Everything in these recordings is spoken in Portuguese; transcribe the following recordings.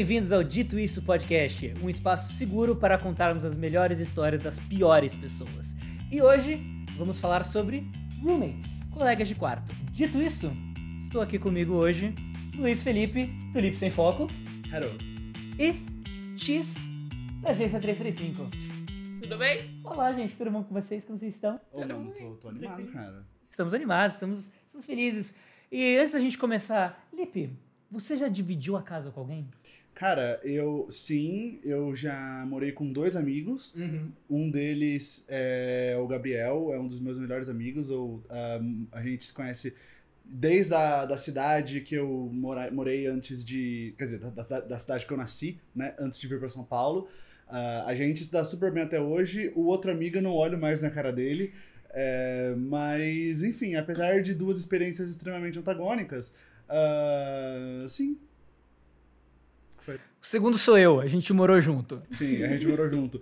bem-vindos ao Dito Isso Podcast, um espaço seguro para contarmos as melhores histórias das piores pessoas. E hoje vamos falar sobre roommates, colegas de quarto. Dito isso, estou aqui comigo hoje Luiz Felipe, Tulipe Sem Foco. Hello. E X, da Agência 335. Tudo bem? Olá, gente, tudo bom com vocês? Como vocês estão? Ô, mano, tô animado, cara. Estamos animados, estamos felizes. E antes da gente começar, Lipe, você já dividiu a casa com alguém? Cara, eu já morei com 2 amigos. Um deles é o Gabriel, é um dos meus melhores amigos. A gente se conhece desde da cidade que eu morei antes de... Quer dizer, da cidade que eu nasci, né? Antes de vir pra São Paulo. A gente se dá super bem até hoje. O outro amigo eu não olho mais na cara dele. Mas, enfim, apesar de 2 experiências extremamente antagônicas, sim. Foi. O segundo sou eu, a gente morou junto. Sim, a gente morou junto.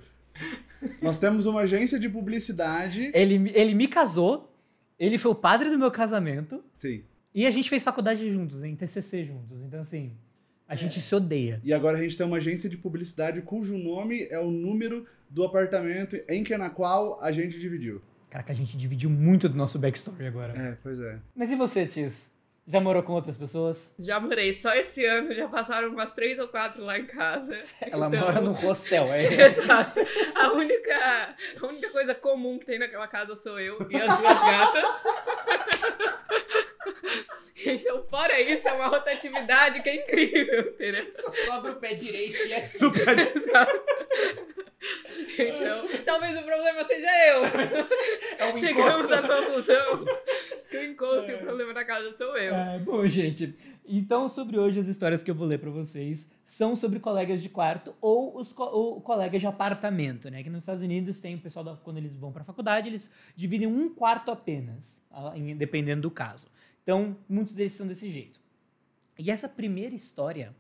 Nós temos uma agência de publicidade. Ele me casou, ele foi o padre do meu casamento. Sim. E a gente fez faculdade juntos, em TCC juntos. Então, assim, a gente se odeia. E agora a gente tem uma agência de publicidade cujo nome é o número do apartamento na qual a gente dividiu. Caraca, a gente dividiu muito do nosso backstory agora. Pois é. Mas e você, Tis? Já morou com outras pessoas? Já morei. Só esse ano já passaram umas 3 ou 4 lá em casa. Ela Então, mora no hostel, Exato. A única coisa comum que tem naquela casa sou eu e as 2 gatas. Então, fora isso, é uma rotatividade que é incrível, entendeu? Só sobra o pé direito e a Tis. Exato. Então, talvez o problema seja eu. É um Chegamos encosto. à conclusão que o encosto e o problema da casa sou eu. Bom, gente, então sobre hoje as histórias que eu vou ler pra vocês são sobre colegas de quarto ou ou colegas de apartamento, né? Que nos Estados Unidos tem o pessoal, quando eles vão pra faculdade, eles dividem um quarto apenas, dependendo do caso. Então, muitos deles são desse jeito. E essa primeira história,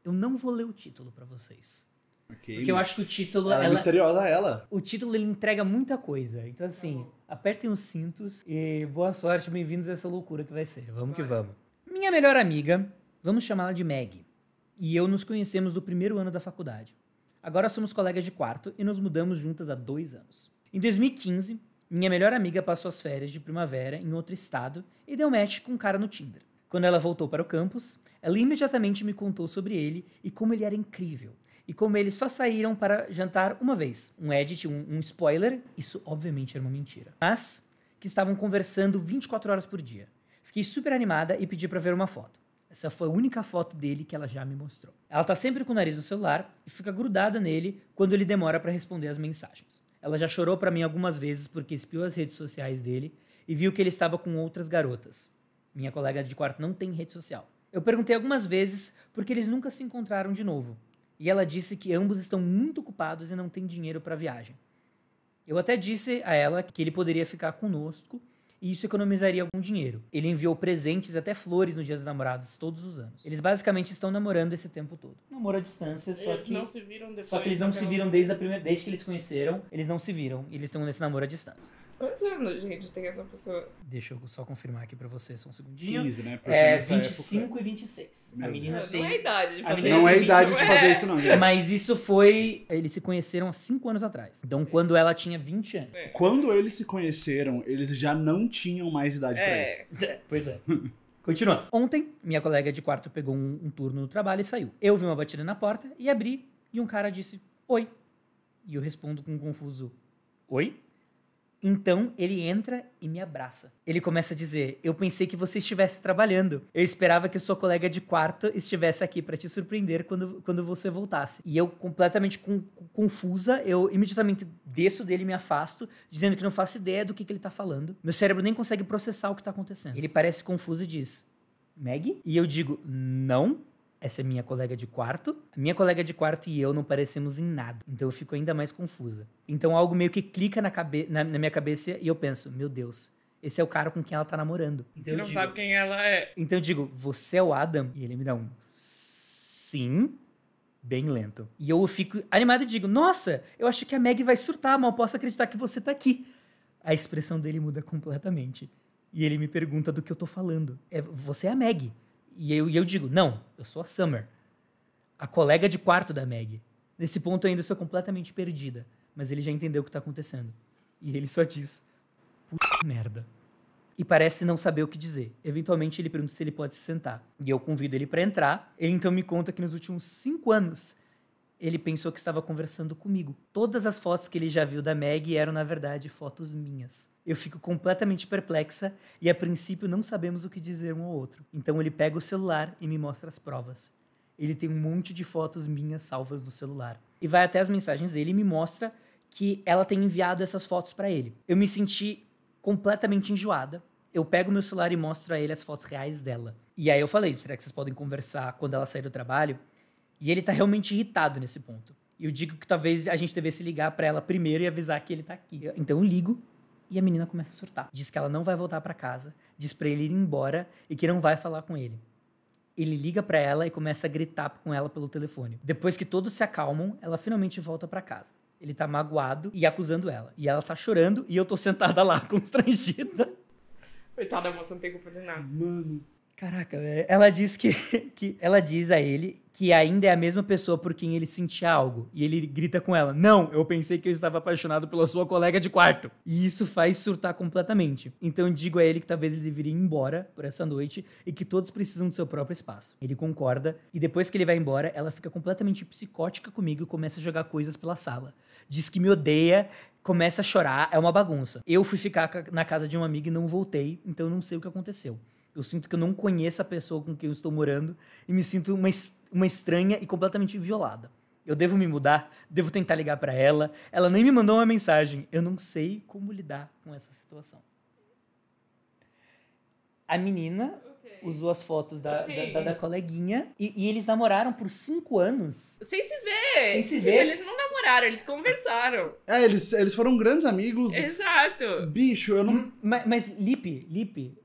eu não vou ler o título pra vocês. Okay. Porque eu acho que o título... Ela é misteriosa, ela. O título, ele entrega muita coisa. Então, assim, apertem os cintos e boa sorte, bem-vindos a essa loucura que vai ser. Vamos que vamos. Minha melhor amiga, vamos chamá-la de Meg, e eu nos conhecemos do primeiro ano da faculdade. Agora somos colegas de quarto e nos mudamos juntas há 2 anos. Em 2015, minha melhor amiga passou as férias de primavera em outro estado e deu match com um cara no Tinder. Quando ela voltou para o campus, ela imediatamente me contou sobre ele e como ele era incrível. E como eles só saíram para jantar uma vez. Um edit, um spoiler, isso obviamente era uma mentira. Mas que estavam conversando 24 horas por dia. Fiquei super animada e pedi para ver uma foto. Essa foi a única foto dele que ela já me mostrou. Ela tá sempre com o nariz no celular e fica grudada nele quando ele demora para responder as mensagens. Ela já chorou para mim algumas vezes porque espiou as redes sociais dele e viu que ele estava com outras garotas. Minha colega de quarto não tem rede social. Eu perguntei algumas vezes porque eles nunca se encontraram de novo. E ela disse que ambos estão muito ocupados e não têm dinheiro para a viagem. Eu até disse a ela que ele poderia ficar conosco e isso economizaria algum dinheiro. Ele enviou presentes e até flores no Dia dos Namorados todos os anos. Eles basicamente estão namorando esse tempo todo. Namoro à distância, só Eles que... não se viram depois. Só que eles não se viram desde que eles se conheceram. Eles não se viram. E eles estão nesse namoro à distância. Quantos anos, gente, tem essa pessoa? Deixa eu só confirmar aqui pra você, só um segundinho. 15, né? Porque É, nessa 25 época... e 26. Meu A menina Deus. tem... Não é idade de a fazer menina Não é tem idade de 21. fazer isso, não, gente. Mas isso foi... Eles se conheceram há 5 anos atrás. Então, quando ela tinha 20 anos. Quando eles se conheceram, eles já não tinham mais idade pra isso. Pois é. Continuando. Ontem, minha colega de quarto pegou um turno no trabalho e saiu. Eu vi uma batida na porta e abri, e um cara disse, oi. E eu respondo com um confuso, oi? Então, ele entra e me abraça. Ele começa a dizer, eu pensei que você estivesse trabalhando. Eu esperava que sua colega de quarto estivesse aqui para te surpreender quando você voltasse. E eu, completamente confusa, eu imediatamente desço dele e me afasto, dizendo que não faço ideia do que ele tá falando. Meu cérebro nem consegue processar o que tá acontecendo. Ele parece confuso e diz, Meg? E eu digo, não. Essa é minha colega de quarto. A minha colega de quarto e eu não parecemos em nada. Então eu fico ainda mais confusa. Então algo meio que clica na minha cabeça e eu penso, meu Deus, esse é o cara com quem ela tá namorando. Então Você não sabe quem ela é. Então eu digo, você é o Adam? E ele me dá um sim, bem lento. E eu fico animado e digo, nossa, eu acho que a Meg vai surtar, mal posso acreditar que você tá aqui. A expressão dele muda completamente. E ele me pergunta do que eu tô falando. Você é a Meg. E eu digo, não, eu sou a Summer. a colega de quarto da Meg. Nesse ponto eu ainda sou completamente perdida, mas ele já entendeu o que tá acontecendo. E ele só diz, puta merda. E parece não saber o que dizer. Eventualmente ele pergunta se ele pode se sentar. E eu convido ele pra entrar. Ele então me conta que nos últimos 5 anos ele pensou que estava conversando comigo. Todas as fotos que ele já viu da Meg eram, na verdade, fotos minhas. Eu fico completamente perplexa e, a princípio, não sabemos o que dizer um ao outro. Então ele pega o celular e me mostra as provas. Ele tem um monte de fotos minhas salvas no celular. E vai até as mensagens dele e me mostra que ela tem enviado essas fotos pra ele. Eu me senti completamente enjoada. Eu pego meu celular e mostro a ele as fotos reais dela. E aí eu falei, será que vocês podem conversar quando ela sair do trabalho? E ele tá realmente irritado nesse ponto. E eu digo que talvez a gente devesse ligar pra ela primeiro e avisar que ele tá aqui. Então eu ligo e a menina começa a surtar. Diz que ela não vai voltar pra casa, diz pra ele ir embora e que não vai falar com ele. Ele liga pra ela e começa a gritar com ela pelo telefone. Depois que todos se acalmam, ela finalmente volta pra casa. Ele tá magoado e acusando ela. E ela tá chorando e eu tô sentada lá, constrangida. Coitada, a moça não tem culpa de nada. Mano. Caraca, velho. Ela diz ela diz a ele que ainda é a mesma pessoa por quem ele sentia algo. E ele grita com ela, não, eu pensei que eu estava apaixonado pela sua colega de quarto. E isso faz surtar completamente. Então eu digo a ele que talvez ele deveria ir embora por essa noite e que todos precisam do seu próprio espaço. Ele concorda e depois que ele vai embora, ela fica completamente psicótica comigo e começa a jogar coisas pela sala. Diz que me odeia, começa a chorar, é uma bagunça. Eu fui ficar na casa de uma amiga e não voltei, então eu não sei o que aconteceu. Eu sinto que eu não conheço a pessoa com quem eu estou morando e me sinto uma estranha e completamente violada. Eu devo me mudar? Devo tentar ligar pra ela? Ela nem me mandou uma mensagem. Eu não sei como lidar com essa situação. A menina usou as fotos da coleguinha e eles namoraram por 5 anos. Sem se ver. Sem se ver. Eles não namoraram, eles conversaram. Eles foram grandes amigos. Exato. Bicho, eu não... Mas Lipe,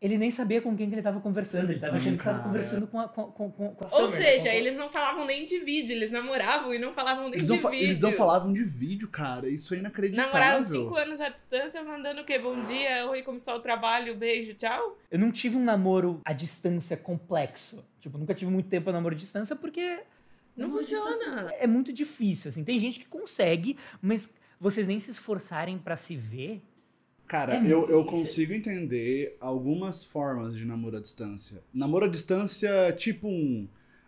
ele nem sabia com quem que ele tava conversando. Ele tava achando que tava conversando com a Ou Summer. seja, eles não falavam nem de vídeo, eles namoravam e não falavam nem de vídeo. Eles não falavam de vídeo, cara. Isso é inacreditável. Namoraram 5 anos à distância, mandando o quê? Bom dia, oi, como está o trabalho, beijo, tchau. Eu não tive um namoro à distância complexo. Tipo, nunca tive muito tempo a namoro à distância porque... Não funciona. É muito difícil, assim. Tem gente que consegue, mas vocês nem se esforçarem pra se ver... Cara, eu consigo entender algumas formas de namoro à distância. Namoro à distância, tipo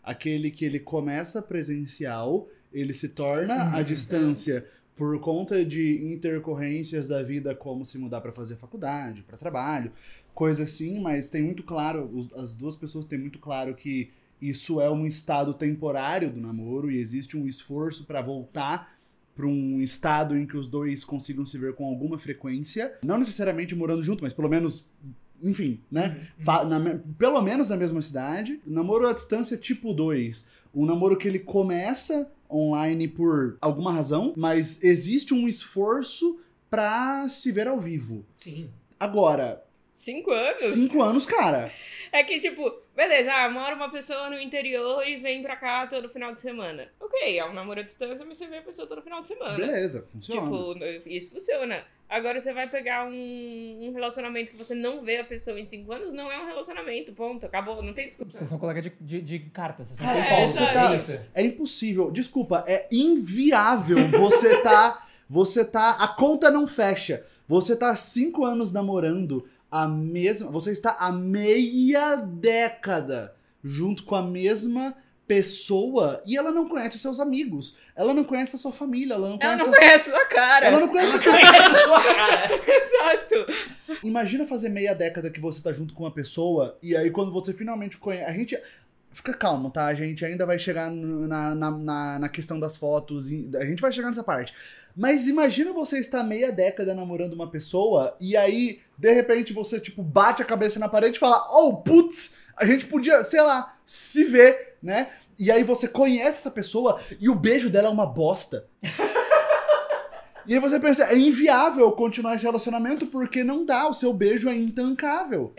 aquele que ele começa presencial, ele se torna à distância por conta de intercorrências da vida, como se mudar pra fazer faculdade, pra trabalho, coisa assim, mas tem muito claro, as duas pessoas têm muito claro que isso é um estado temporário do namoro e existe um esforço pra voltar para um estado em que os dois consigam se ver com alguma frequência. Não necessariamente morando junto, mas pelo menos, enfim, né? Pelo menos na mesma cidade. Namoro à distância tipo 2. Um namoro que ele começa online por alguma razão, mas existe um esforço pra se ver ao vivo. Sim. Agora... 5 anos? 5 anos, cara. É que, tipo, beleza, mora uma pessoa no interior e vem pra cá todo final de semana. Ok, é um namoro à distância, mas você vê a pessoa todo final de semana. Beleza, funciona. Tipo, isso funciona. Agora você vai pegar um relacionamento que você não vê a pessoa em 5 anos, não é um relacionamento, ponto, acabou, não tem discussão. Vocês são colegas de carta, vocês são É impossível, desculpa, é inviável você tá, a conta não fecha. Você tá 5 anos namorando você está há meia década junto com a mesma pessoa e ela não conhece os seus amigos, ela não conhece a sua família, ela não conhece a sua cara. Ela não conhece a sua cara. Exato. Imagina fazer meia década que você tá junto com uma pessoa e aí quando você finalmente conhece... A gente... Fica calmo, tá? A gente ainda vai chegar na questão das fotos, a gente vai chegar nessa parte. Mas imagina você estar meia década namorando uma pessoa e aí, de repente, você, tipo, bate a cabeça na parede e fala, oh, putz, a gente podia, sei lá, se ver, né? E aí você conhece essa pessoa e o beijo dela é uma bosta. E aí você pensa, é inviável continuar esse relacionamento porque não dá, o seu beijo é intancável.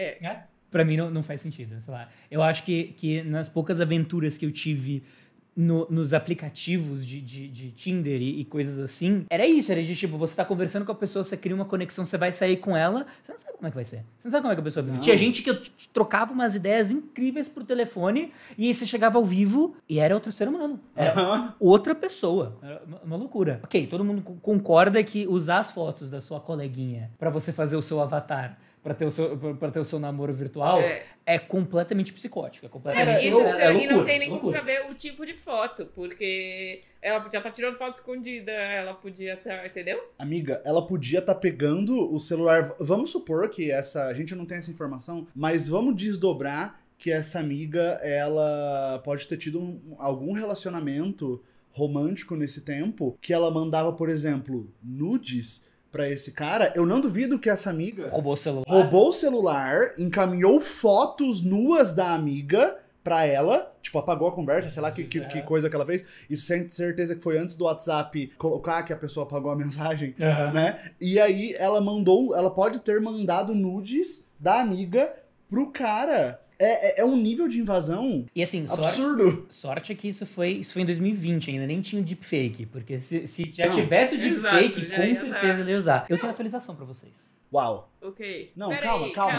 Pra mim não faz sentido, sei lá. Eu acho que nas poucas aventuras que eu tive nos aplicativos de Tinder e coisas assim, era isso, era de tipo, você tá conversando com a pessoa, você cria uma conexão, você vai sair com ela, você não sabe como é que vai ser. Você não sabe como é que a pessoa vive. Tinha gente que trocava umas ideias incríveis por telefone, e aí você chegava ao vivo e era outro ser humano. Era outra pessoa. Era uma loucura. Ok, todo mundo concorda que usar as fotos da sua coleguinha pra você fazer o seu avatar, pra ter o seu namoro virtual, é completamente psicótico. É completamente loucura. E não tem nem como saber o tipo de foto, porque ela podia estar tirando foto escondida, ela podia estar, entendeu? Amiga, ela podia estar pegando o celular. Vamos supor que a gente não tem essa informação, mas vamos desdobrar que essa amiga, ela pode ter tido algum relacionamento romântico nesse tempo, que ela mandava, por exemplo, nudes pra esse cara. Eu não duvido que essa amiga roubou o celular, encaminhou fotos nuas da amiga pra ela, tipo, apagou a conversa, sei lá que coisa que ela fez. Isso sem certeza que foi antes do WhatsApp colocar que a pessoa apagou a mensagem, né? E aí ela pode ter mandado nudes da amiga pro cara. É um nível de invasão e assim, absurdo. Sorte é que isso foi em 2020, ainda nem tinha o deepfake. Porque se já tivesse o deepfake, com certeza ele ia usar. Eu tenho atualização pra vocês. Uau. Ok. Não, Peraí, calma.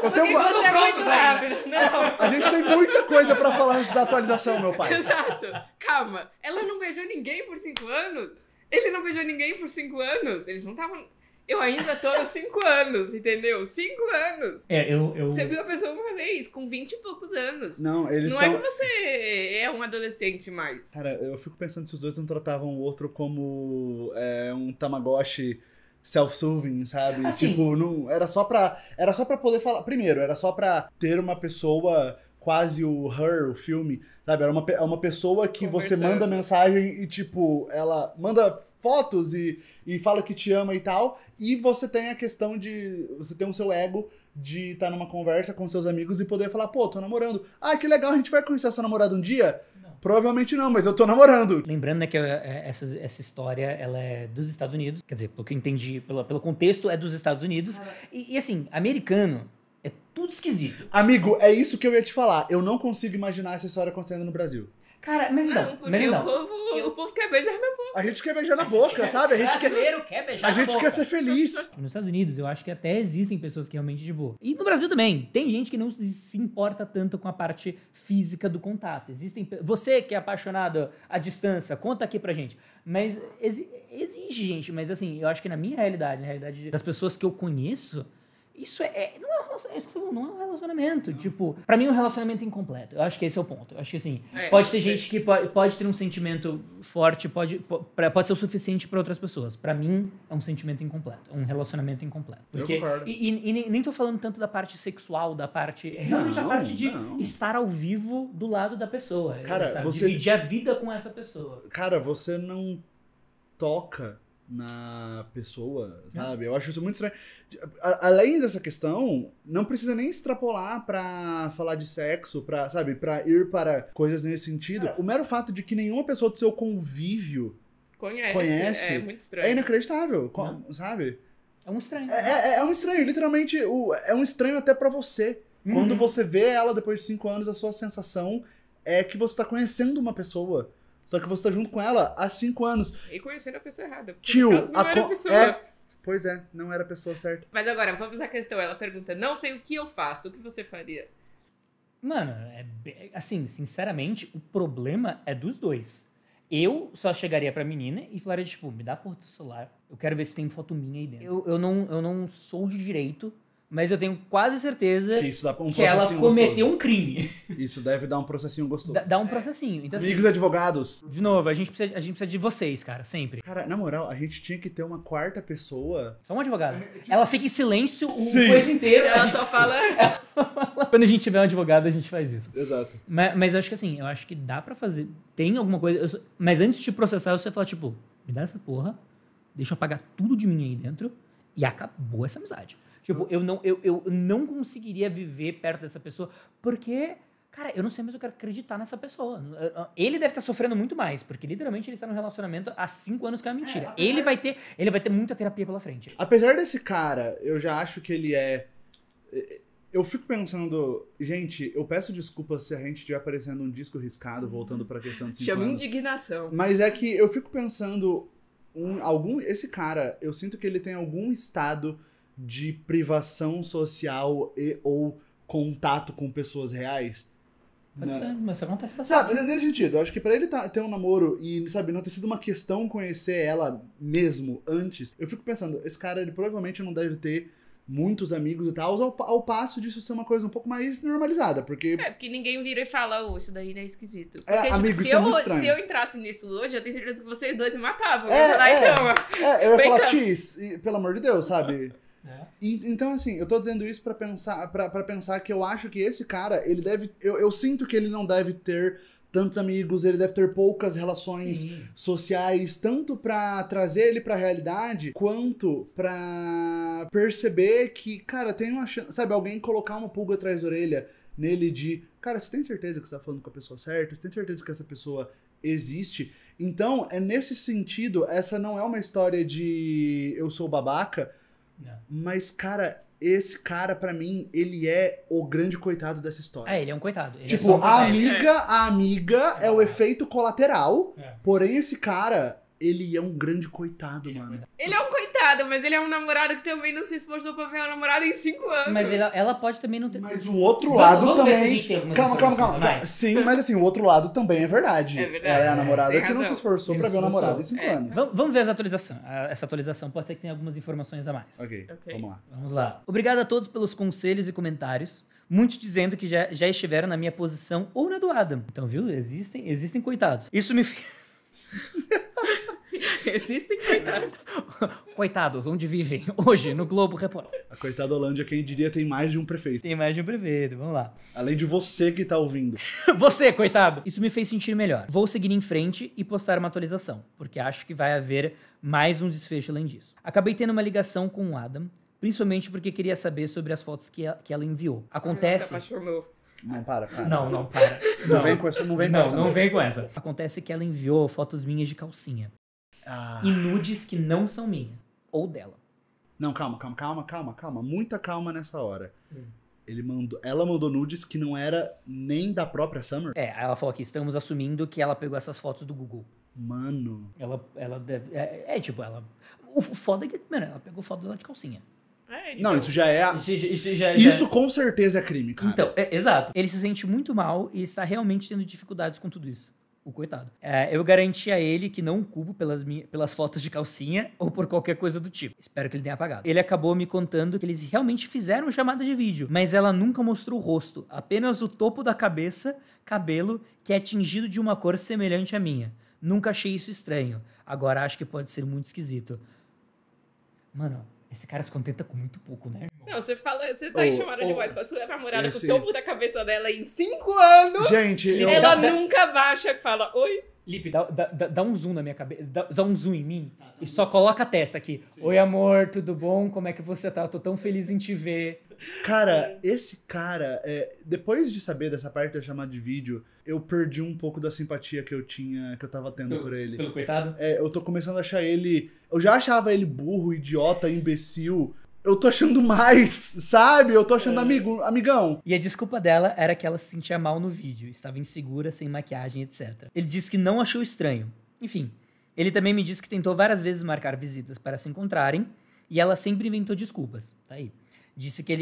Eu tenho uma... Você é muito rápido. Não. A gente tem muita coisa pra falar antes da atualização, meu pai. Exato. Calma. Ela não beijou ninguém por 5 anos? Ele não beijou ninguém por 5 anos? Eles não estavam... Eu ainda tô aos 5 anos, entendeu? 5 anos. Você viu a pessoa uma vez, com 20 e poucos anos. Não, eles Não é que você é um adolescente mais. Cara, eu fico pensando se os dois não tratavam o outro como um Tamagotchi self-soothing, sabe? Assim, tipo, não, era só pra poder falar... Primeiro, era só pra ter uma pessoa... Quase o filme, sabe? É uma pessoa que você manda mensagem e, tipo, ela manda fotos e fala que te ama e tal. E você tem a questão de... Você tem o seu ego de estar numa conversa com seus amigos e poder falar, pô, tô namorando. Ah, que legal, a gente vai conhecer a sua namorada um dia? Não. Provavelmente não, mas eu tô namorando. Lembrando, né, que essa história, ela é dos Estados Unidos. Quer dizer, pelo que eu entendi, pelo contexto, é dos Estados Unidos. E assim, americano... É tudo esquisito. Amigo, é isso que eu ia te falar. Eu não consigo imaginar essa história acontecendo no Brasil. Cara, mas não. O povo quer beijar na boca. A gente quer beijar na boca, sabe? Brasileiro quer beijar na boca. A gente quer ser feliz. Nos Estados Unidos, eu acho que até existem pessoas que realmente, tipo... E no Brasil também. Tem gente que não se importa tanto com a parte física do contato. Você que é apaixonado à distância, conta aqui pra gente. Mas exige, gente. Mas assim, eu acho que na realidade das pessoas que eu conheço... Isso não é um relacionamento. Tipo, pra mim é um relacionamento incompleto. Eu acho que esse é o ponto. Eu acho que assim, pode ter gente que pode ter um sentimento forte, pode ser o suficiente pra outras pessoas. Pra mim, é um sentimento incompleto. É um relacionamento incompleto. Porque, eu concordo. E nem tô falando tanto da parte sexual, da parte... Realmente a parte de estar ao vivo do lado da pessoa. Cara, sabe? Dividir a vida com essa pessoa. Cara, você não toca na pessoa, sabe? Eu acho isso muito estranho. Além dessa questão, não precisa nem extrapolar pra falar de sexo, pra ir para coisas nesse sentido. O mero fato de que nenhuma pessoa do seu convívio conhece é muito estranho. É inacreditável, sabe? É um estranho. É um estranho, literalmente, é um estranho até pra você. Quando você vê ela depois de 5 anos, a sua sensação é que você tá conhecendo uma pessoa. Só que você tá junto com ela há 5 anos. E conhecendo a pessoa errada. Tio, não era a pessoa. Pois é, não era a pessoa certa. Mas agora, vamos à questão. Ela pergunta, não sei o que eu faço, o que você faria? Mano, assim, sinceramente, o problema é dos dois. Eu só chegaria pra menina e falaria, tipo, me dá a porra do celular. Eu quero ver se tem foto minha aí dentro. Eu não sou de direito, mas eu tenho quase certeza que ela cometeu um crime. Isso deve dar um processinho gostoso. Dá um processinho. Então, amigos advogados. De novo, a gente precisa de vocês, cara, sempre. Cara, na moral, a gente tinha que ter uma quarta pessoa. Só um advogado. Ela fica em silêncio o coisa inteiro. Ela só fala... Quando a gente tiver um advogado, a gente faz isso. Exato. Mas eu acho que assim, eu acho que dá pra fazer. Tem alguma coisa... Mas antes de processar, você fala, tipo, me dá essa porra, deixa eu apagar tudo de mim aí dentro e acabou essa amizade. Tipo, eu não conseguiria viver perto dessa pessoa porque, cara, eu não sei, mas eu quero acreditar nessa pessoa. Ele deve estar sofrendo muito mais, porque literalmente ele está num relacionamento há 5 anos que é uma mentira. Ele vai ter muita terapia pela frente. Apesar desse cara, eu já acho que ele é... Eu fico pensando, gente, eu peço desculpas se a gente estiver aparecendo um disco riscado, voltando pra questão de 5 Chama anos. indignação. Mas é que eu fico pensando, esse cara, eu sinto que ele tem algum estado de privação social ou contato com pessoas reais. Pode ser, mas isso acontece bastante. Sabe, nesse sentido, eu acho que pra ele ter um namoro e, sabe, não ter sido uma questão conhecer ela mesmo antes, eu fico pensando, esse cara, ele provavelmente não deve ter muitos amigos e tal, ao passo disso ser uma coisa um pouco mais normalizada, porque... Porque ninguém vira e fala, isso daí é esquisito. Porque, amigo, isso é muito estranho. Se eu entrasse nisso hoje, eu tenho certeza que vocês dois me matavam. Eu ia falar, eu ia falar, Tis, pelo amor de Deus, sabe? Então, assim, eu tô dizendo isso pra pensar que eu acho que esse cara, ele deve... Eu sinto que ele não deve ter tantos amigos, ele deve ter poucas relações sociais, tanto pra trazer ele pra realidade, quanto pra perceber que, cara, tem uma chance, sabe, alguém colocar uma pulga atrás da orelha nele de, cara, você tem certeza que você tá falando com a pessoa certa? Você tem certeza que essa pessoa existe? Então, é nesse sentido, essa não é uma história de eu sou babaca, mas, cara... Esse cara, pra mim, ele é o grande coitado dessa história. Ele é um coitado. Ele tipo, a amiga é o efeito colateral, porém esse cara, ele é um grande coitado, mano. Ele é um coitado, mas ele é um namorado que também não se esforçou pra ver uma namorada em 5 anos. Mas ela pode também não ter... Mas o outro lado também... Ver se a gente tem algumas calma. Sim, mas assim, o outro lado também é verdade. É verdade. Ela é a namorada que não se esforçou pra ver o namorado em 5 anos. Vamos ver essa atualização. Essa atualização pode ser que tenha algumas informações a mais. Ok, vamos lá. Vamos lá. Obrigado a todos pelos conselhos e comentários. Muitos dizendo que já estiveram na minha posição ou na do Adam. Então, viu? Existem coitados. Isso me fez... Existem coitados. Coitados, onde vivem hoje no Globo Repórter. A coitada Holândia, quem diria, tem mais de um prefeito. Tem mais de um prefeito, vamos lá. Além de você que tá ouvindo. Você, coitado! Isso me fez sentir melhor. Vou seguir em frente e postar uma atualização, porque acho que vai haver mais um desfecho além disso. Acabei tendo uma ligação com o Adam, principalmente porque queria saber sobre as fotos que ela enviou. Acontece... Se apaixonou. Não, para. Não, para. Não vem com essa, não vem com essa. Acontece que ela enviou fotos minhas de calcinha. E nudes que não são minha. Ou dela. Não, calma. Muita calma nessa hora. Ela mandou nudes que não era nem da própria Summer? Ela falou aqui, estamos assumindo que ela pegou essas fotos do Google. Mano. Ela deve... O foda é que, mano, ela pegou foto dela de calcinha. Não, isso já é... Isso com certeza é crime, cara. Então, exato. Ele se sente muito mal e está realmente tendo dificuldades com tudo isso. O coitado. Eu garanti a ele que não o culpo pelas fotos de calcinha ou por qualquer coisa do tipo. Espero que ele tenha apagado. Ele acabou me contando que eles realmente fizeram chamada de vídeo, mas ela nunca mostrou o rosto, apenas o topo da cabeça, cabelo, que é tingido de uma cor semelhante à minha. Nunca achei isso estranho. Agora acho que pode ser muito esquisito. Mano... Esse cara se contenta com muito pouco, né? Não, você tá em chamada demais com a sua namorada com o topo da cabeça dela em 5 anos. Gente, ela nunca baixa e fala, oi. Lipe, dá um zoom na minha cabeça, dá um zoom em mim e só coloca a testa aqui. Sim. Oi, amor, tudo bom? Como é que você tá? Eu tô tão feliz em te ver. Cara, esse cara, depois de saber dessa parte da chamada de vídeo, eu perdi um pouco da simpatia que eu tava tendo por ele. Pelo coitado? Eu tô começando a achar ele... Eu já achava ele burro, idiota, imbecil. Eu tô achando mais, sabe? Eu tô achando amigão. E a desculpa dela era que ela se sentia mal no vídeo. Estava insegura, sem maquiagem, etc. Ele disse que não achou estranho. Enfim, ele também me disse que tentou várias vezes marcar visitas para se encontrarem e ela sempre inventou desculpas. Tá aí. Disse que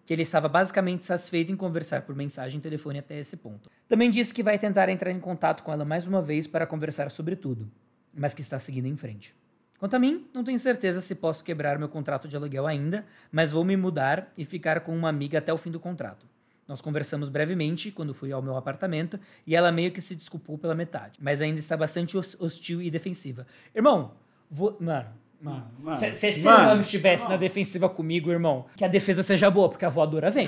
ele estava basicamente satisfeito em conversar por mensagem e telefone até esse ponto. Também disse que vai tentar entrar em contato com ela mais uma vez para conversar sobre tudo, mas que está seguindo em frente. Quanto a mim, não tenho certeza se posso quebrar meu contrato de aluguel ainda, mas vou me mudar e ficar com uma amiga até o fim do contrato. Nós conversamos brevemente quando fui ao meu apartamento e ela meio que se desculpou pela metade, mas ainda está bastante hostil e defensiva. Irmão, Mano, se esse homem estivesse na defensiva comigo, irmão, que a defesa seja boa, porque a voadora vem.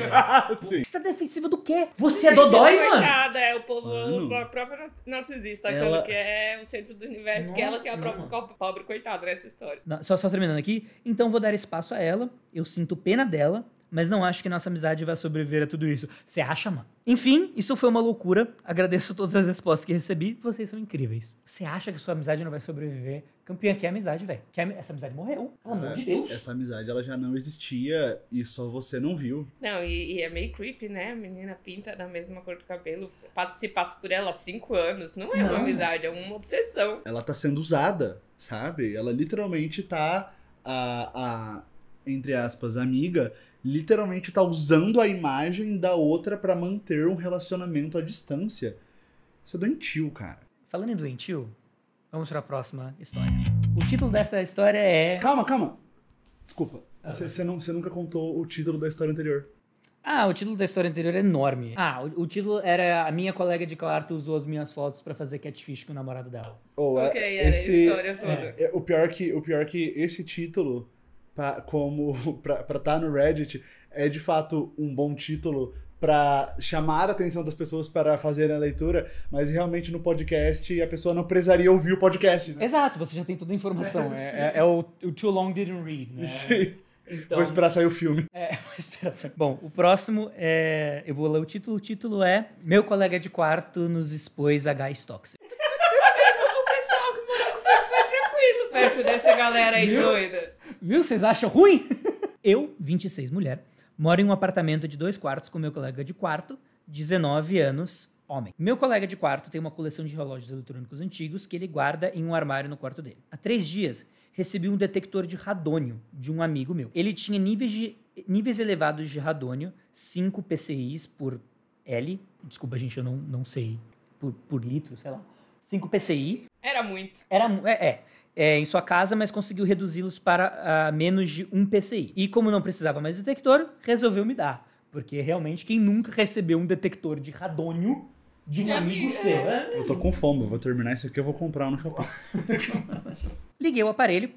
Você tá defensiva do quê? Você é dodói, mano? É o povo, o próprio narcisista, achando que é o centro do universo, que ela que é a própria pobre coitada nessa história. Não, só terminando aqui. Então vou dar espaço a ela, eu sinto pena dela, mas não acho que nossa amizade vai sobreviver a tudo isso. Você acha, mano? Enfim, isso foi uma loucura. Agradeço todas as respostas que recebi. Vocês são incríveis. Você acha que sua amizade não vai sobreviver? Campeã, que é amizade, velho. Essa amizade morreu. Pelo amor de Deus. Essa amizade, ela já não existia e só você não viu. Não, e é meio creepy, né? A menina pinta da mesma cor do cabelo. Se passa por ela há 5 anos. Não é uma amizade, é uma obsessão. Ela tá sendo usada, sabe? Ela literalmente tá, entre aspas, amiga, literalmente tá usando a imagem da outra pra manter um relacionamento à distância. Isso é doentio, cara. Falando em doentio, vamos para a próxima história. O título dessa história é... Calma. Desculpa. Você nunca contou o título da história anterior. O título da história anterior é enorme. O título era: a minha colega de quarto usou as minhas fotos pra fazer catfish com o namorado dela. Era a história toda. O pior que esse título, pra tá no Reddit, é de fato um bom título pra chamar a atenção das pessoas para fazerem a leitura, mas realmente no podcast a pessoa não precisaria ouvir o podcast, né? Exato, você já tem toda a informação. É o Too Long Didn't Read, né? Sim. Então, vou esperar sair o filme. Vou esperar sair. Bom, o próximo é... Eu vou ler o título. O título é: meu colega de quarto nos expôs a gás tóxico. O pessoal que morou comigo foi tranquilo perto dessa galera aí doida. Viu? Vocês acham ruim? Eu, 26, mulher, moro em um apartamento de 2 quartos com meu colega de quarto, 19 anos, homem. Meu colega de quarto tem uma coleção de relógios eletrônicos antigos que ele guarda em um armário no quarto dele. Há 3 dias, recebi um detector de radônio de um amigo meu. Ele tinha níveis elevados de radônio, 5 PCIs por L. Desculpa, gente, eu não sei. Por litro, sei lá. 5 PCI. Era muito. Em sua casa, mas conseguiu reduzi-los para menos de 1 PCI. E como não precisava mais do detector, resolveu me dar. Porque realmente, quem nunca recebeu um detector de radônio de um amigo seu? Eu tô com fome, vou terminar isso aqui, eu vou comprar no shopping. Liguei o aparelho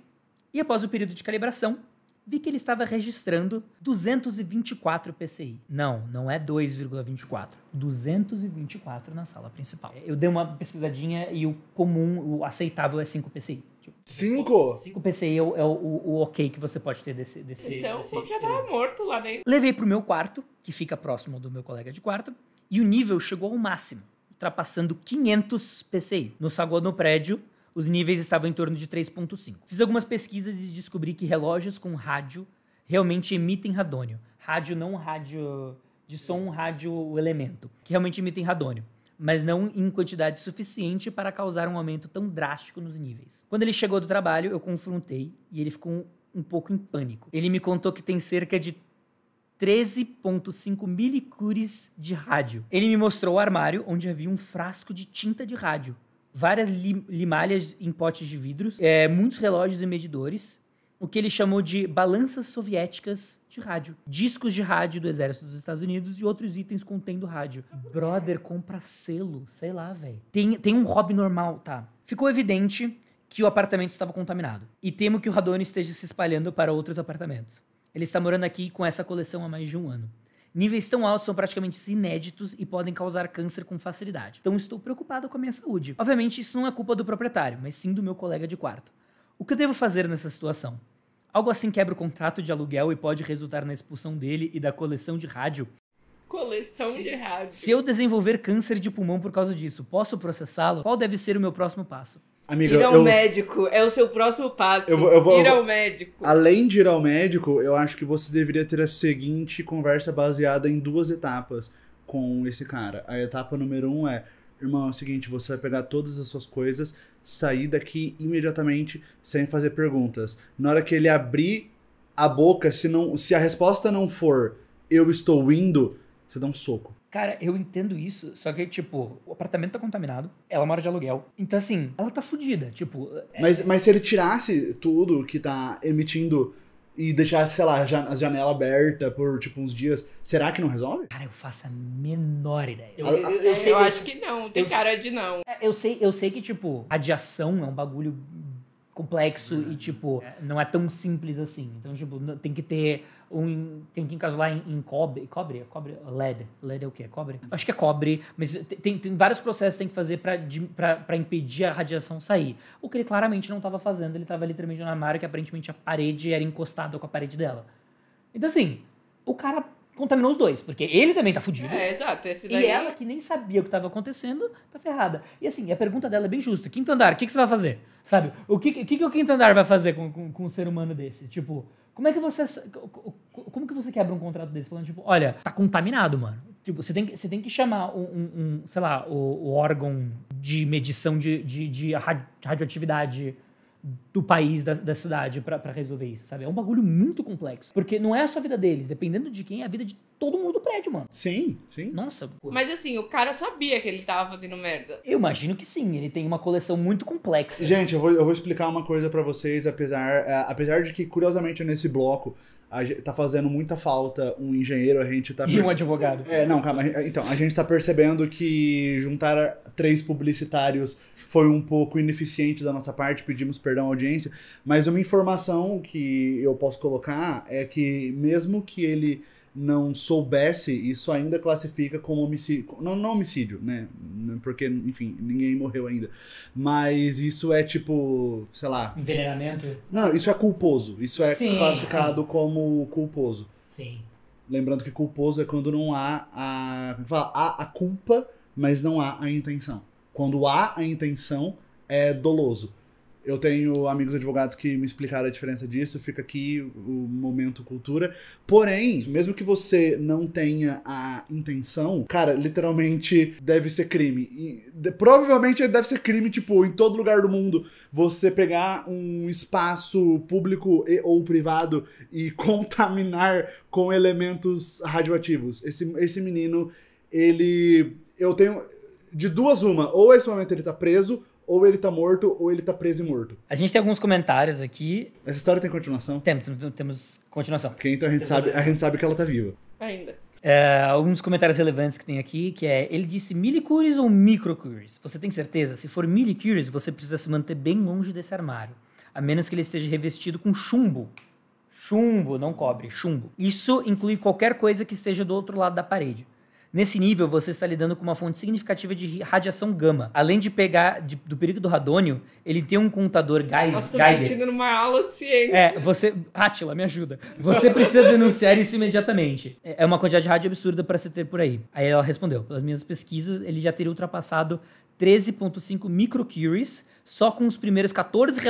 e, após o período de calibração, vi que ele estava registrando 224 PCI. Não é 2,24. 224 na sala principal. Eu dei uma pesquisadinha e o comum, o aceitável é 5 PCI. 5? 5 PCI é o ok que você pode ter desse Então o povo já tava morto lá dentro. Levei pro meu quarto, que fica próximo do meu colega de quarto, e o nível chegou ao máximo, ultrapassando 500 PCI. No saguão do prédio, os níveis estavam em torno de 3,5. Fiz algumas pesquisas e descobri que relógios com rádio realmente emitem radônio. Rádio não rádio de som, rádio elemento, que realmente emitem radônio, mas não em quantidade suficiente para causar um aumento tão drástico nos níveis. Quando ele chegou do trabalho, eu confrontei e ele ficou um pouco em pânico. Ele me contou que tem cerca de 13,5 milicures de rádio. Ele me mostrou o armário onde havia um frasco de tinta de rádio, várias limalhas em potes de vidros, muitos relógios e medidores, o que ele chamou de balanças soviéticas de rádio, discos de rádio do exército dos Estados Unidos e outros itens contendo rádio. Brother, compra selo, sei lá, velho. Tem um hobby normal, tá? Ficou evidente que o apartamento estava contaminado e temo que o radônio esteja se espalhando para outros apartamentos. Ele está morando aqui com essa coleção há mais de 1 ano. Níveis tão altos são praticamente inéditos e podem causar câncer com facilidade. Então estou preocupado com a minha saúde. Obviamente isso não é culpa do proprietário, mas sim do meu colega de quarto. O que eu devo fazer nessa situação? Algo assim quebra o contrato de aluguel e pode resultar na expulsão dele e da coleção de rádio? Coleção de rádio. Se eu desenvolver câncer de pulmão por causa disso, posso processá-lo? Qual deve ser o meu próximo passo? Amiga, ir ao médico é o seu próximo passo. Ir ao médico. Além de ir ao médico, eu acho que você deveria ter a seguinte conversa baseada em 2 etapas com esse cara. A etapa número 1 é: irmão, é o seguinte, você vai pegar todas as suas coisas, sair daqui imediatamente sem fazer perguntas. Na hora que ele abrir a boca, se a resposta não for eu estou indo, você dá um soco. Cara, eu entendo isso, só que, tipo, o apartamento tá contaminado, ela mora de aluguel. Então, assim, ela tá fudida, tipo... Mas se ele tirasse tudo que tá emitindo e deixasse, sei lá, a janela aberta por, tipo, uns dias, será que não resolve? Cara, eu faço a menor ideia. Eu acho que não, tem cara de não. Eu sei que, tipo, radiação é um bagulho complexo e, tipo, não é tão simples assim. Então, tipo, tem que ter tem que encasular em cobre, LED. LED é o quê? É cobre? Acho que é cobre, mas tem vários processos que tem que fazer pra impedir a radiação sair. O que ele claramente não estava fazendo, ele estava literalmente no armário que aparentemente a parede era encostada com a parede dela. Então, assim, o cara contaminou os dois, porque ele também tá fudido. Exato. Esse daí... E ela, que nem sabia o que tava acontecendo, tá ferrada. E assim, a pergunta dela é bem justa. Quinto andar, o que você vai fazer? Sabe? O que o quinto andar vai fazer com um ser humano desse? Tipo, como é que você... Como que você quebra um contrato desse? Falando, tipo, olha, tá contaminado, mano. Tipo, você tem que chamar sei lá, o órgão de medição de radioatividade do país, da cidade, pra resolver isso, sabe? É um bagulho muito complexo. Porque não é só a vida deles, dependendo de quem, é a vida de todo mundo do prédio, mano. Sim. Nossa. Mas assim, o cara sabia que ele tava fazendo merda. Eu imagino que sim, ele tem uma coleção muito complexa. Gente, eu vou explicar uma coisa pra vocês, apesar de que, curiosamente, nesse bloco, tá fazendo muita falta um engenheiro, a gente tá... E um advogado. Não, calma. Então, a gente tá percebendo que juntar 3 publicitários foi um pouco ineficiente da nossa parte, pedimos perdão à audiência, mas uma informação que eu posso colocar é que mesmo que ele não soubesse, isso ainda classifica como homicídio, não homicídio, né, porque, enfim, ninguém morreu ainda, mas isso é tipo, sei lá... Envenenamento? Não, isso é culposo, isso é classificado como culposo. Sim. Lembrando que culposo é quando não há há a culpa, mas não há a intenção. Quando há a intenção, é doloso. Eu tenho amigos advogados que me explicaram a diferença disso, fica aqui o momento cultura. Porém, mesmo que você não tenha a intenção, cara, literalmente deve ser crime. E, provavelmente deve ser crime, tipo, em todo lugar do mundo, você pegar um espaço público ou privado e contaminar com elementos radioativos. Esse menino, eu tenho... De duas uma, ou esse momento ele tá preso, ou ele tá morto, ou ele tá preso e morto. A gente tem alguns comentários aqui. Essa história tem continuação? Temos continuação. Porque então a gente sabe que ela tá viva. Ainda. Alguns comentários relevantes que tem aqui, que é, ele disse millicures ou microcures? Você tem certeza? Se for millicures, você precisa se manter bem longe desse armário. A menos que ele esteja revestido com chumbo. Chumbo, não cobre, chumbo. Isso inclui qualquer coisa que esteja do outro lado da parede. Nesse nível, você está lidando com uma fonte significativa de radiação gama. Além de pegar do perigo do radônio, ele tem um contador Geiger. Nossa, tô me sentindo numa aula de ciência. Átila, me ajuda. Você precisa denunciar isso imediatamente. É uma quantidade de rádio absurda para se ter por aí. Aí ela respondeu, pelas minhas pesquisas, ele já teria ultrapassado 13,5 microcuries só com os primeiros 14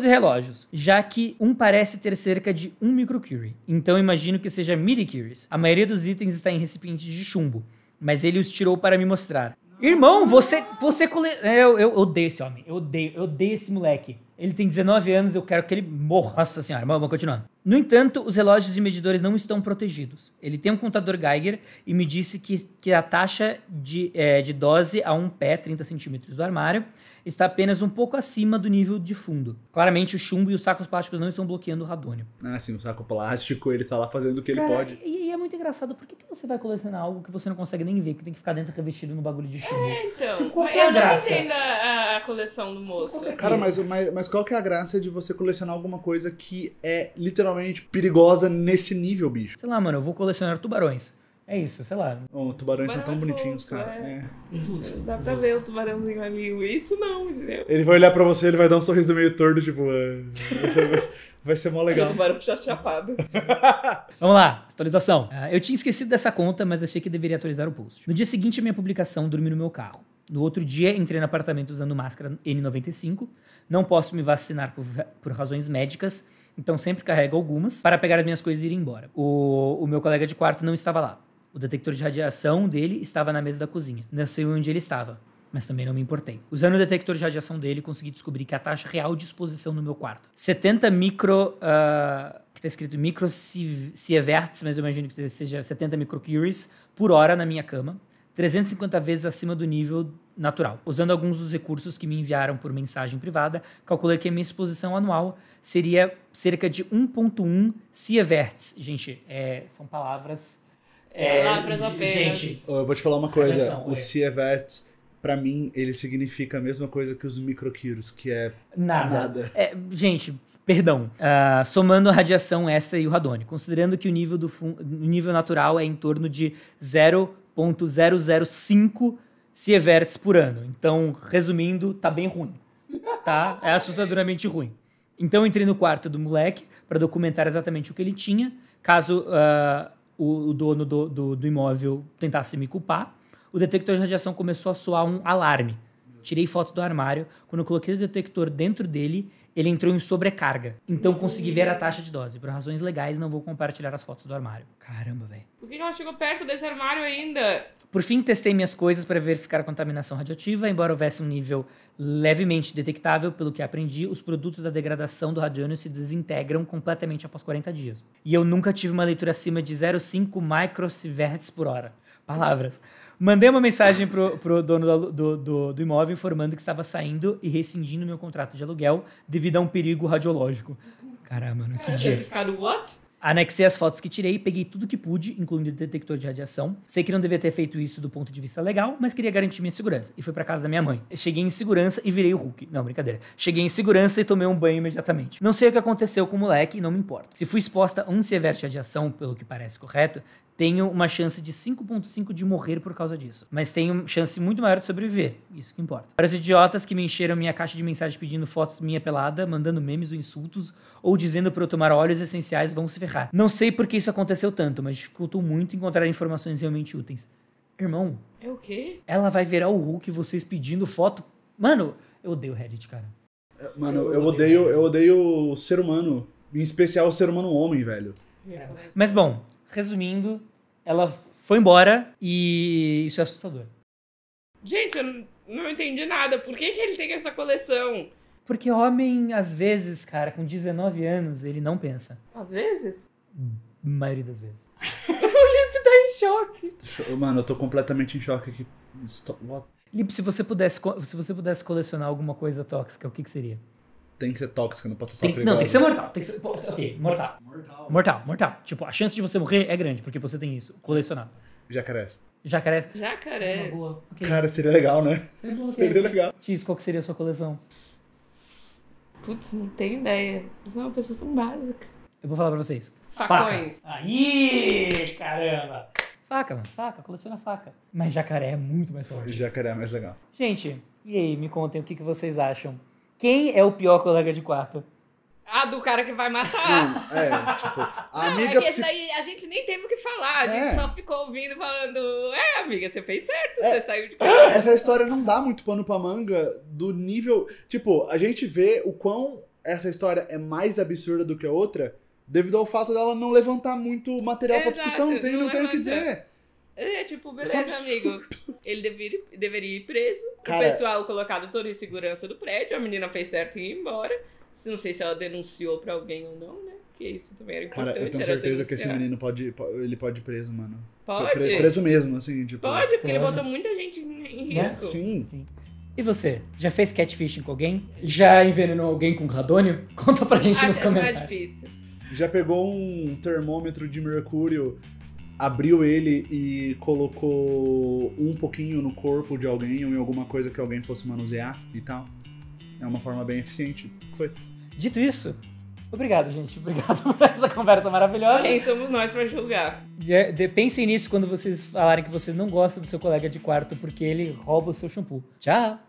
relógios, já que um parece ter cerca de 1 microcurie. Então imagino que seja millicuries. A maioria dos itens está em recipientes de chumbo, mas ele os tirou para me mostrar. Irmão, você eu odeio esse homem, eu odeio esse moleque. Ele tem 19 anos, eu quero que ele morra. Nossa senhora, mas vamos continuando. No entanto, os relógios e medidores não estão protegidos. Ele tem um contador Geiger e me disse que a taxa de dose a um pé, 30 centímetros do armário, está apenas um pouco acima do nível de fundo. Claramente, o chumbo e os sacos plásticos não estão bloqueando o radônio. Ah, sim, o saco plástico, ele tá lá fazendo o que ele pode. E é muito engraçado, por que você vai colecionar algo que você não consegue nem ver, que tem que ficar dentro revestido no bagulho de chumbo? Então, Qual que é a graça? Eu não entendo a coleção do moço. Cara, mas qual que é a graça de você colecionar alguma coisa que é literalmente perigosa nesse nível, bicho? Sei lá, mano, eu vou colecionar tubarões. É isso, sei lá. Tubarões são tão bonitinhos, cara. Justo. Dá pra ver o tubarãozinho ali. Isso não, entendeu? Ele vai olhar pra você, ele vai dar um sorriso meio torto, tipo... vai ser mó legal. O tubarão chapado. Vamos lá, atualização. Eu tinha esquecido dessa conta, mas achei que deveria atualizar o post. No dia seguinte à minha publicação, dormi no meu carro. No outro dia, entrei no apartamento usando máscara N95. Não posso me vacinar por razões médicas, então sempre carrego algumas para pegar as minhas coisas e ir embora. O meu colega de quarto não estava lá. O detector de radiação dele estava na mesa da cozinha. Não sei onde ele estava, mas também não me importei. Usando o detector de radiação dele, consegui descobrir que a taxa real de exposição no meu quarto. 70 que tá escrito microsieverts, mas eu imagino que seja 70 microcuries por hora na minha cama. 350 vezes acima do nível natural. Usando alguns dos recursos que me enviaram por mensagem privada, calculei que a minha exposição anual seria cerca de 1,1 sieverts. Gente, são palavras... Palavras apenas. Gente, eu vou te falar uma coisa. Radiação, o sieverts, pra mim, ele significa a mesma coisa que os microcuries, que é nada. Gente, perdão. Somando a radiação extra e o radônio, considerando que o nível natural é em torno de 0,005 sieverts por ano. Então, resumindo, tá bem ruim. Tá? É assustadoramente ruim. Então, eu entrei no quarto do moleque para documentar exatamente o que ele tinha. caso o dono do imóvel tentasse me culpar. O detector de radiação começou a soar um alarme. Tirei foto do armário. Quando eu coloquei o detector dentro dele, ele entrou em sobrecarga. Então consegui ver a taxa de dose. Por razões legais, não vou compartilhar as fotos do armário. Caramba, velho. Por que ela chegou perto desse armário ainda? Por fim, testei minhas coisas para verificar a contaminação radioativa. Embora houvesse um nível levemente detectável, pelo que aprendi, os produtos da degradação do radônio se desintegram completamente após 40 dias. E eu nunca tive uma leitura acima de 0,5 microsieverts por hora. Palavras. Mandei uma mensagem pro dono do imóvel informando que estava saindo e rescindindo meu contrato de aluguel devido a um perigo radiológico. Caramba, mano, que dia. Certificado what? Anexei as fotos que tirei e peguei tudo que pude, incluindo o detector de radiação. Sei que não devia ter feito isso do ponto de vista legal, mas queria garantir minha segurança. E fui pra casa da minha mãe. Cheguei em segurança e virei o Hulk. Não, brincadeira. Cheguei em segurança e tomei um banho imediatamente. Não sei o que aconteceu com o moleque e não me importa. Se fui exposta a um sievert de radiação, pelo que parece correto, tenho uma chance de 5,5 de morrer por causa disso. Mas tenho chance muito maior de sobreviver. Isso que importa. Para os idiotas que me encheram minha caixa de mensagem pedindo fotos minha pelada, mandando memes ou insultos, ou dizendo para eu tomar óleos essenciais, vão se ferrar. Não sei por que isso aconteceu tanto, mas dificultou muito encontrar informações realmente úteis. Irmão. É o quê? Ela vai virar o Hulk vocês pedindo foto. Mano, eu odeio o Reddit, cara. Mano, eu odeio o ser humano. Em especial o ser humano homem, velho. Mas bom, resumindo, ela foi embora e isso é assustador. Gente, eu não entendi nada. Por que ele tem essa coleção? Porque homem, às vezes, cara, com 19 anos, ele não pensa. Às vezes? A maioria das vezes. O Lipe tá em choque. Mano, eu tô completamente em choque aqui. What? Lipe, se você pudesse colecionar alguma coisa tóxica, o que seria? Tem que ser tóxica, não pode ser só perigosa. Não, tem que ser mortal. Tem que ser, ok, mortal. Mortal. Tipo, a chance de você morrer é grande, porque você tem isso, colecionado. Jacarés. Jacarés. Jacarés. Boa. Okay. Cara, seria legal, né? Seria legal. X, qual que seria a sua coleção? Putz, não tenho ideia. Eu sou uma pessoa tão básica. Eu vou falar pra vocês. Facões. Faca. Aí, caramba. Faca, mano. Faca, coleciona faca. Mas jacaré é muito mais forte. Jacaré é mais legal. Gente, e aí, me contem o que vocês acham. Quem é o pior colega de quarto? Ah, do cara que vai matar. Tipo, a Não, amiga... é que esse daí a gente nem teve o que falar. A gente só ficou ouvindo e falando, amiga, você fez certo, você saiu de casa. Essa história não dá muito pano pra manga do nível... Tipo, a gente vê o quão essa história é mais absurda do que a outra devido ao fato dela não levantar muito material pra discussão. Não tem o que dizer. É tipo, beleza, amigo. Ele deveria ir preso. Cara, o pessoal colocado todo em segurança do prédio. A menina fez certo em ir embora. Não sei se ela denunciou pra alguém ou não, né? Porque isso também era importante. Cara, eu tenho certeza que esse menino pode ir preso, mano. Pode? Preso mesmo, assim, tipo... Pode, porque ele botou muita gente em risco. Sim. E você? Já fez catfishing com alguém? Já envenenou alguém com radônio? Conta pra gente nos comentários. Mais difícil. Já pegou um termômetro de mercúrio, abriu ele e colocou um pouquinho no corpo de alguém ou em alguma coisa que alguém fosse manusear e tal. É uma forma bem eficiente. Foi. Dito isso, obrigado, gente. Obrigado por essa conversa maravilhosa. Quem somos nós pra julgar? Pensem nisso quando vocês falarem que vocês não gostam do seu colega de quarto porque ele rouba o seu shampoo. Tchau!